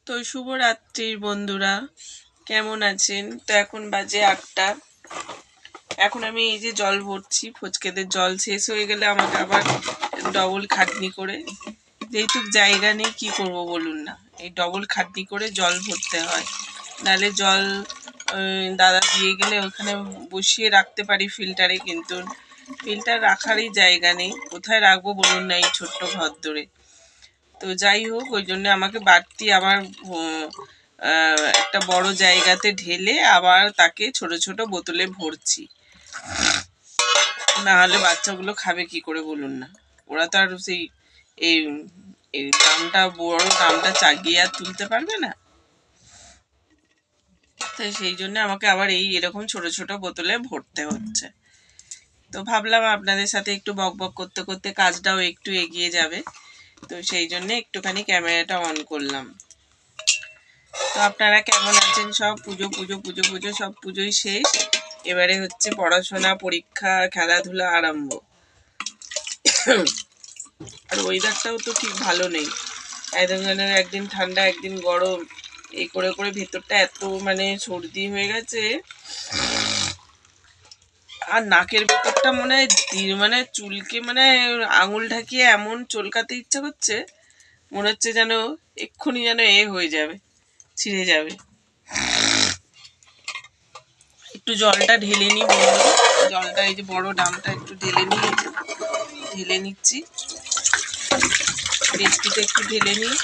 তো শুভরাত্রি বন্ধুরা, কেমন আছেন? তো এখন বাজে 8টা। এখন আমি এই যে জল ভরছি, ফচকেদের জল শেষ হয়ে গেলে আমাকে আবার ডবল খাটনি করে, যেহেতু জায়গা নেই কি করব বলুন না, এই ডবল খাটনি করে জল ভরতে হয়। নাহলে জল দাদা দিয়ে গেলে ওখানে বসিয়ে রাখতে পারি ফিল্টারে, কিন্তু ফিল্টার রাখারই জায়গা নেই। কোথায় রাখবো বলুন না এই ছোট্ট ঘর ধরে। তো যাই হোক, ওই জন্য আমাকে বাড়তি আবার একটা বড় জায়গাতে ঢেলে আবার তাকে ছোট ছোট বোতলে ভরছি। না হলে বাচ্চাগুলো খাবে কি করে বলুন না? ওরা তো আর সেই এই এই দামটা, বড় দামটা চাগিয়ে আর তুলতে পারবে না। তাই সেই জন্য আমাকে আবার এরকম ছোট ছোট বোতলে ভরতে হচ্ছে। তো ভাবলাম আপনাদের সাথে একটু বক বক করতে করতে কাজটাও একটু এগিয়ে যাবে, তো সেই জন্য একটুখানি ক্যামেরাটা অন করলাম। তো আপনারা কেমন আছেন? সব পুজো পুজো পুজো পুজো সব পুজোই শেষ, এবারে হচ্ছে পড়াশোনা, পরীক্ষা, খেলাধুলা আরম্ভ। আর ওয়েদারটাও তো ঠিক ভালো নেই, একদিন ঠান্ডা একদিন গরম, এই করে করে ভেতরটা এত সর্দি হয়ে গেছে। আর নাকের ভেতরটা মনে হয় চুলকে আঙুল ঢাকিয়ে এমন চুলকাতে ইচ্ছা করছে, মনে হচ্ছে যেন এক্ষুনি যেন হয়ে যাবে, ছিঁড়ে যাবে। একটু জলটা ঢেলে নিই বন্ধু, জলটা এই যে বড় ডামটা একটু ঢেলে নিচ্ছি, ডেচকিতে একটু ঢেলে নিই।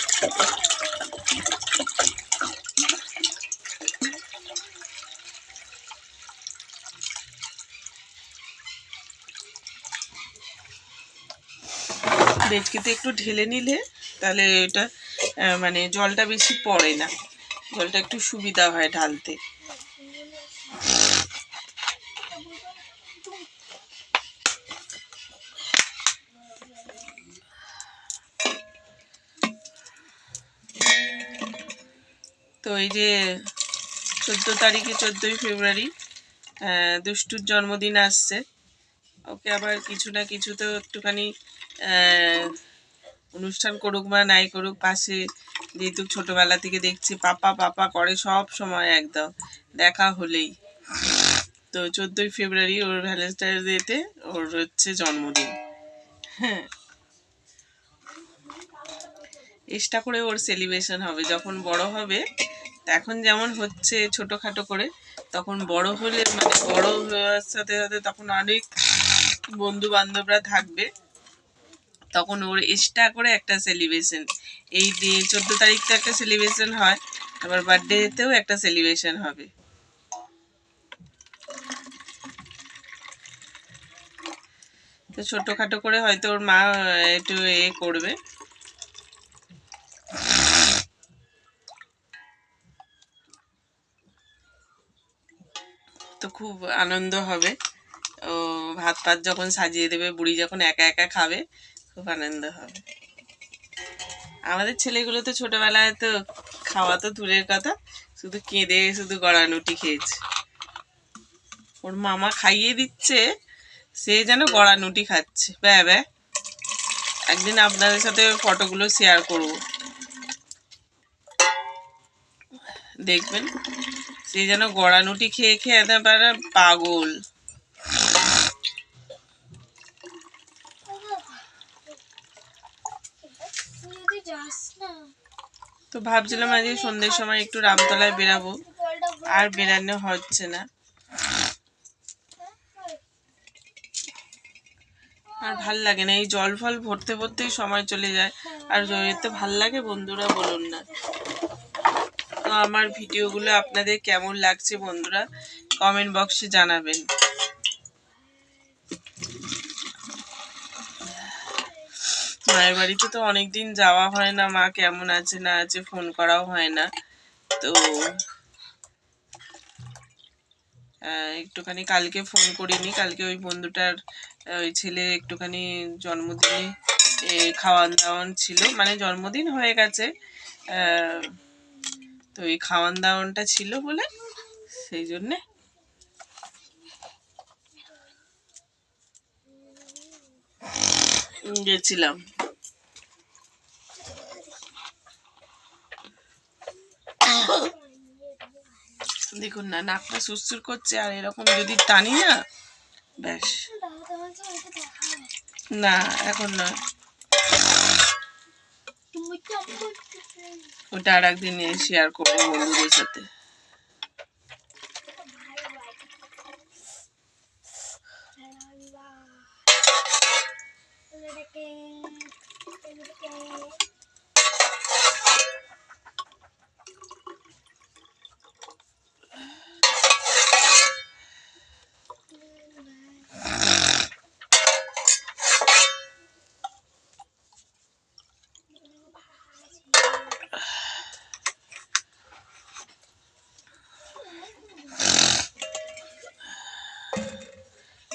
ডেচকিতে একটু ঢেলে নিলে তাহলে এটা জলটা বেশি পড়ে না, জলটা একটু সুবিধা হয় ঢালতে। তো এই যে 14 তারিখে, 14ই ফেব্রুয়ারি দুষ্টুর জন্মদিন আসছে। ওকে আবার কিছু না কিছু তো একটুখানি অনুষ্ঠান করুক বা নাই করুক, পাশে যেহেতু ছোটবেলা থেকে দেখছি পাপা পাপা করে সব সময়, একদম দেখা হলেই। তো 14ই ফেব্রুয়ারি ওর ভ্যালেন্টাইন্স ডেতে ওর হচ্ছে জন্মদিন। হ্যাঁ, চেষ্টা করে ওর সেলিব্রেশন হবে যখন বড় হবে। এখন যেমন হচ্ছে ছোটোখাটো করে, তখন বড় হলে বড় হওয়ার সাথে সাথে তখন অনেক বন্ধু বান্ধবরা থাকবে, তখন ওর এক্সট্রা করে একটা সেলিব্রেশন, এই 14 তারিখ তো একটা সেলিব্রেশন হয়, আবার বার্থডেতেও একটা সেলিব্রেশন হবে। তো ছোটোখাটো করে হয়তো ওর মা একটু করবে। তো খুব আনন্দ হবে। ও ভাত পাত যখন সাজিয়ে দেবে, বুড়ি যখন একা একা খাবে, খুব আনন্দ হবে। আমাদের ছেলেগুলো তো ছোটবেলায় তো খাওয়া তো দূরের কথা, শুধু কেঁদে শুধু গড়ানুটি খেয়েছে। ওর মামা খাইয়ে দিচ্ছে, সে যেন গড়ানুটি খাচ্ছে। ব্যা একদিন আপনাদের সাথে ফটোগুলো শেয়ার করব, দেখবেন। সে যেন গড়ানুটি খেয়ে খেয়ে একেবারে পাগল। তো ভাবছিলাম আজকে সন্ধ্যের সময় একটু রামতলায় বেরাবো, আর বেরানো হচ্ছে না। আর ভাল লাগে না, এই জল ফল ভরতে ভরতেই সময় চলে যায়। আর এতে ভাল লাগে বন্ধুরা বলুন না। তো আমার ভিডিওগুলো আপনাদের কেমন লাগছে বন্ধুরা, কমেন্ট বক্সে জানাবেন। মায়ের বাড়িতে তো অনেকদিন যাওয়া হয় না, মা কেমন আছে না আছে ফোন করাও হয় না। তো একটুখানি কালকে ফোন করিনি, কালকে ওই বন্ধুটার ওই ছেলে একটুখানি জন্মদিনে খাওয়ান দাওয়ান ছিল, জন্মদিন হয়ে গেছে, তো এই খাওয়ান দাওয়ানটা ছিল বলে সেই জন্যে গেছিলাম। দেখুন না, নাকটা সুরসুর করছে, আর এরকম যদি টানি না ব্যাস। না এখন না, ওটা আর একদিন নিয়ে শেয়ার করবো বন্ধুদের সাথে।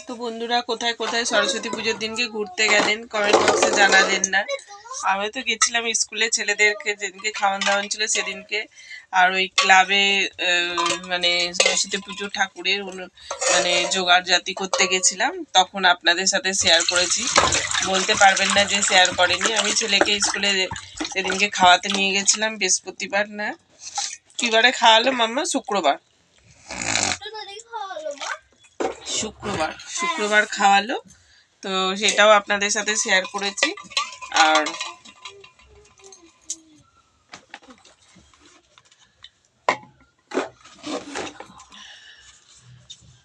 তো বন্ধুরা, কোথায় কোথায় সরস্বতী পুজোর দিনকে ঘুরতে গেলেন কমেন্ট বক্সে জানালেন না। আমি তো গেছিলাম স্কুলে, ছেলেদেরকে যেদিনকে খাওয়ান দাওয়ান ছিল সেদিনকে, আর ওই ক্লাবে মানে সরস্বতী পুজো ঠাকুরের মানে জোগাড় জাতি করতে গেছিলাম, তখন আপনাদের সাথে শেয়ার করেছি। বলতে পারবেন না যে শেয়ার করেনি। আমি ছেলেকে স্কুলে সেদিনকে খাওয়াতে নিয়ে গেছিলাম, বৃহস্পতিবার না কি বারে খাওয়ালো মাম্মা? শুক্রবার শুক্রবার খাওয়ালো, তো সেটাও আপনাদের সাথে শেয়ার করেছি। আর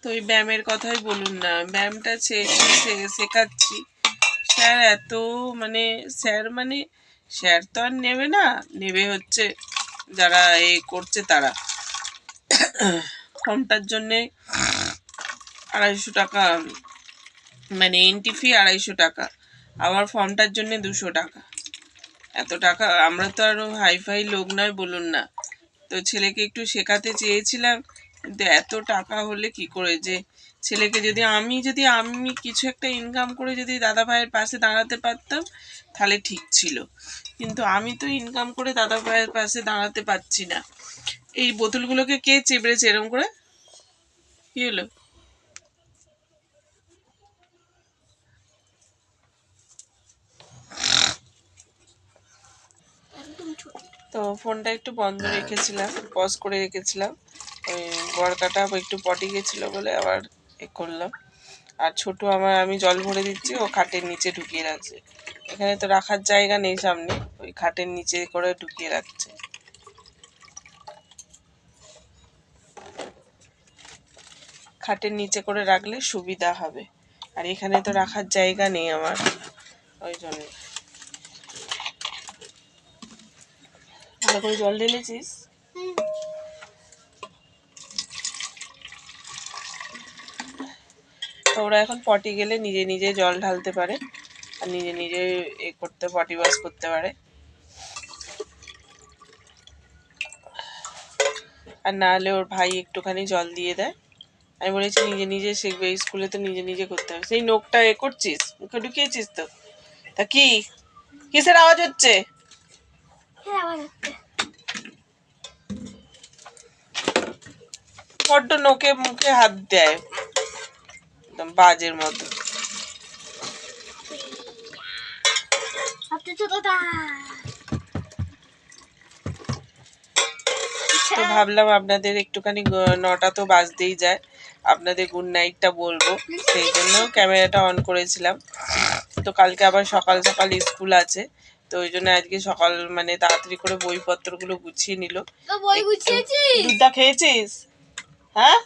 তো ওই ব্যায়ামের কথাই বলুন না, ব্যায়ামটা শেখাচ্ছি, স্যার এত মানে স্যার তো আর নেবে না, নেবে হচ্ছে যারা করছে তারা। ফর্মটার জন্যে 250 টাকা, মানে এন্ট্রি ফি 250 টাকা, আবার ফর্মটার জন্য 200 টাকা। এত টাকা, আমরা তো আরো হাইফাই লোক নয় বলুন না। তো ছেলেকে একটু শেখাতে চেয়েছিলাম, কিন্তু এত টাকা হলে কি করে যে ছেলেকে আমি কিছু একটা ইনকাম করে যদি দাদা ভাইয়ের পাশে দাঁড়াতে পারতাম তাহলে ঠিক ছিল, কিন্তু আমি তো ইনকাম করে দাদা ভাইয়ের পাশে দাঁড়াতে পারছি না। এই বোতলগুলোকে কে চেপড়েছে এরম করে? কি হলো? তো ফোনটা একটু বন্ধ রেখেছিলাম, পজ করে রেখেছিলাম, ওই বরকাটা একটু পটি গেছিলো বলে আবার করলাম। আর ছোট আমি জল ভরে দিচ্ছি, ও খাটের নিচে ঢুকিয়ে রাখছে। এখানে তো রাখার জায়গা নেই সামনে, ওই খাটের নিচে করে ঢুকিয়ে রাখছে। খাটের নিচে করে রাখলে সুবিধা হবে, আর এখানে তো রাখার জায়গা নেই আমার, ওই জন্য। ভালো করে জল ঢেলেছিস? তো ওরা এখন পটি গেলে নিজে নিজে জল ঢালতে পারে, আর নিজে নিজে পটি ওয়াশ করতে পারে। আর না হলে ওর ভাই একটুখানি জল দিয়ে দেয়। আমি বলেছি নিজে নিজে শিখবে, স্কুলে তো নিজে নিজে করতে হবে। সেই নোকটা করছিস, মুখে ঢুকিয়েছিস তো? তা কি কিসের আওয়াজ হচ্ছে? বড্ড নোকে মুখে হাত দেয়, একদম বাজের মতো। তো ভাবলাম আপনাদের একটুখানি 9টা তো বাজতেই যায়, আপনাদের গুড নাইটটা বলবো, সেই জন্য ক্যামেরাটা অন করেছিলাম। তো কালকে আবার সকাল সকাল স্কুল আছে, তো ওই জন্য আজকে সকাল মানে তাড়াতাড়ি করে বইপত্রগুলো গুছিয়ে নিল। দুধটা খেয়েছিস? হ্যাঁ,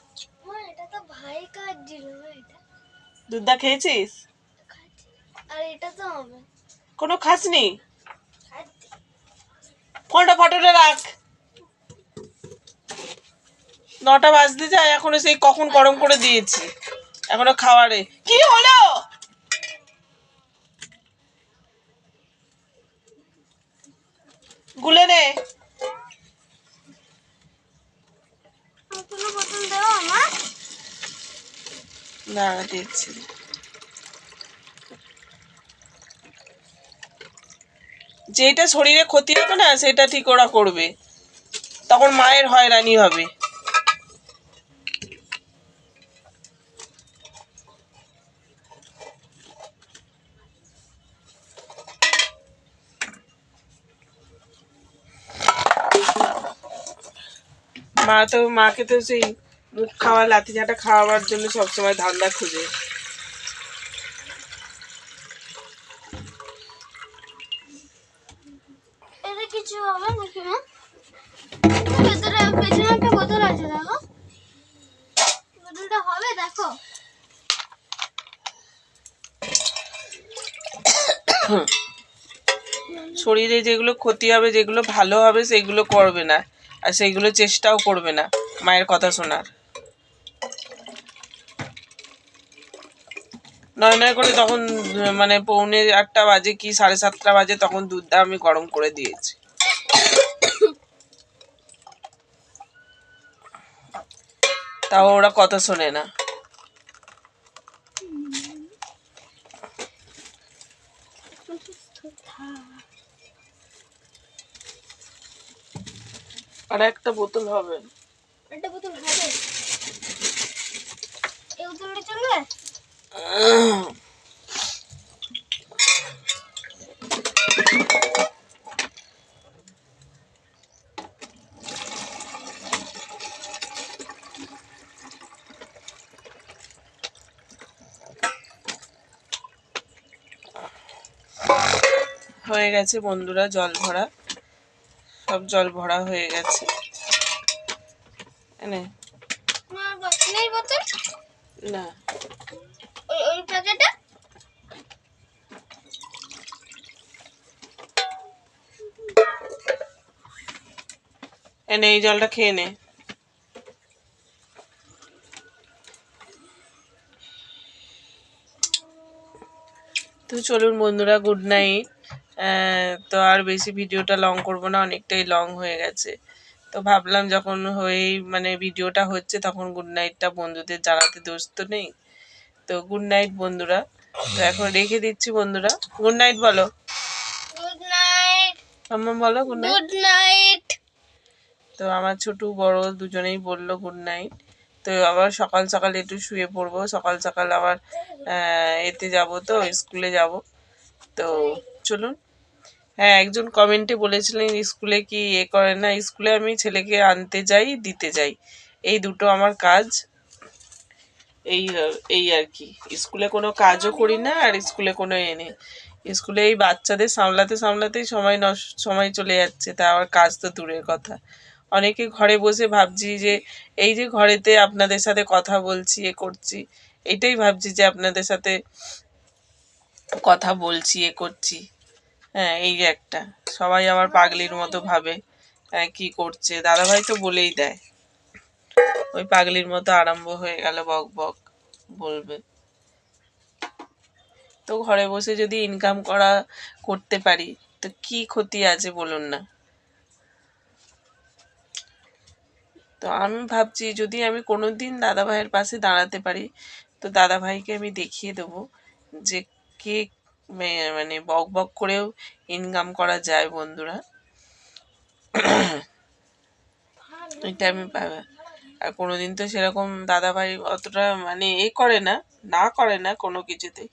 দুধটা খেয়েছিস? কোনো খাসনি? ফোনটা ফটোটা রাখ, 9টা বাজতে যায় এখনো, সেই কখন গরম করে দিয়েছি, এখনো খাওয়ারে। কি হলো? গুলে নে। না দিচ্ছি, যেটা শরীরে ক্ষতি হবে না সেটা ঠিক ওরা করবে, তখন মায়ের হয়রানি হবে। মাকে তো সেই মুখ খাওয়া লাথি ঝাঁটা খাওয়াবার জন্য সবসময় ধান্দা খুঁজে। কিছু হবে নাকি না? ভেতরে পেছনে একটা বোতল আছে, দেখো বোতলটা হবে, দেখো। শরীরে যেগুলো ক্ষতি হবে, যেগুলো ভালো হবে সেগুলো করবে না, আর সেইগুলো চেষ্টাও করবে না মায়ের কথা শোনার। নয় নয় করে তখন মানে 6:45 বাজে কি 7:30 বাজে, তখন দুধটা আমি গরম করে দিয়েছি। তাও ওরা কথা শোনে না। আর একটা বোতল হবে, একটা বোতল হবে, এই বোতলটা চলবে। হয়ে গেছে বন্ধুরা জল ভরা, সব জল ভরা হয়ে গেছে। নেই বোতল না, ওই প্যাকেটে এনে এই জলটা খেয়ে নে। তো চলুন বন্ধুরা, গুড নাইট। তো আর বেশি ভিডিওটা লং করব না, অনেকটাই লং হয়ে গেছে। তো ভাবলাম যখন হয়েই মানে ভিডিওটা হচ্ছে তখন গুড নাইটটা বন্ধুদের জানাতে দোষ তো নেই। তো গুড নাইট বন্ধুরা, তো এখন রেখে দিচ্ছি বন্ধুরা। গুড নাইট বলো। গুড নাইট মাম্মা বলো গুড নাইট। Good night. তো আমার ছোট বড় দুজনেই বললো গুড নাইট। তো আবার সকাল সকাল একটু শুয়ে পড়বো, সকাল সকাল আবার এতে যাব, তো স্কুলে যাব। তো চলুন। হ্যাঁ, একজন কমেন্টে বলেছিলেন স্কুলে কি করে না। স্কুলে আমি ছেলেকে আনতে যাই, দিতে যাই, এই দুটো আমার কাজ। এই এই আর কি, স্কুলে কোনো কাজও করি না, আর স্কুলে কোনো নেই। স্কুলে এই বাচ্চাদের সামলাতে সামলাতেই সময় চলে যাচ্ছে, তা আবার কাজ তো দূরের কথা। অনেকে ঘরে বসে ভাবছি যে এই যে ঘরেতে আপনাদের সাথে কথা বলছি, এ করছি, এটাই ভাবছি যে আপনাদের সাথে কথা বলছি, এ করছি। হ্যাঁ, এই যে একটা সবাই আমার পাগলির মতো ভাবে। হ্যাঁ, কি করছে দাদাভাই তো বলেই দেয়, ওই পাগলির মতো আরম্ভ হয়ে গেল বক বক বলবে। তো ঘরে বসে যদি ইনকাম করতে পারি তো কি ক্ষতি আছে বলুন না। তো আমি ভাবছি যদি আমি কোনোদিন দাদা ভাইয়ের পাশে দাঁড়াতে পারি, তো দাদা ভাইকে আমি দেখিয়ে দেবো যে কে মানে বক বক করেও ইনকাম করা যায় বন্ধুরা। এটা আমি আর কোনোদিন তো সেরকম দাদা ভাই অতটা মানে করে না কোনো কিছুতেই,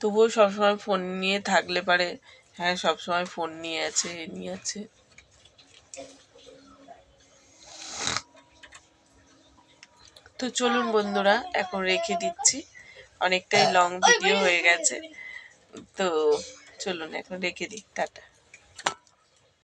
তবুও সবসময় ফোন নিয়ে থাকলে পারে। হ্যাঁ, সবসময় ফোন নিয়ে আছে। তো চলুন বন্ধুরা, এখন রেখে দিচ্ছি, অনেকটাই লং ভিডিও হয়ে গেছে। তো চলুন এখন রেখে দিই, টাটা।